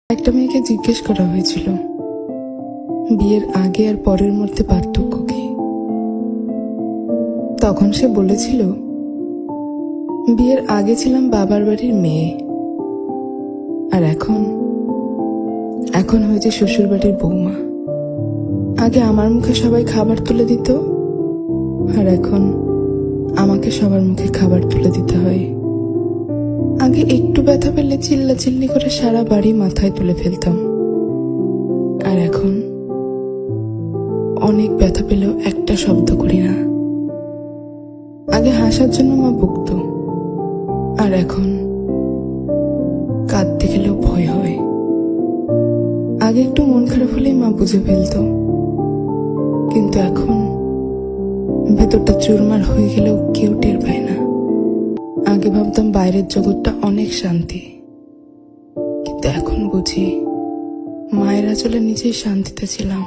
একটা মেয়েকে জিজ্ঞেস করা হয়েছিল বিয়ের আগে আর পরের মধ্যে পার্থক্য কি। তখন সে বলেছিল, বিয়ের আগে ছিলাম বাবার বাড়ির মেয়ে, আর এখন হয়েছে শ্বশুর বাড়ির বৌমা। আগে আমার মুখে সবাই খাবার তুলে দিত, আর এখন আমাকে সবার মুখে খাবার তুলে দিতে হয়। আগে একটু ব্যথা পেলে চিল্লাচিল্লি করে সারা বাড়ি মাথায় তুলে ফেলতাম, আর এখন অনেক ব্যথা পেলেও একটা শব্দ করি না। আগে হাসার জন্য মা বকতো, আর এখন কাঁদতে গেলেও ভয় হয়। আগে একটু মন খারাপ হলেই মা বুঝে ফেলতো, কিন্তু এখন ভেতরটা চুরমার হয়ে গেলেও কেউ টের পায় না। আগে ভাবতাম বাইরের জগৎটা অনেক শান্তি, কিন্তু এখন বুঝি মায়ের আঁচলে নিজেই শান্তিতে ছিলাম।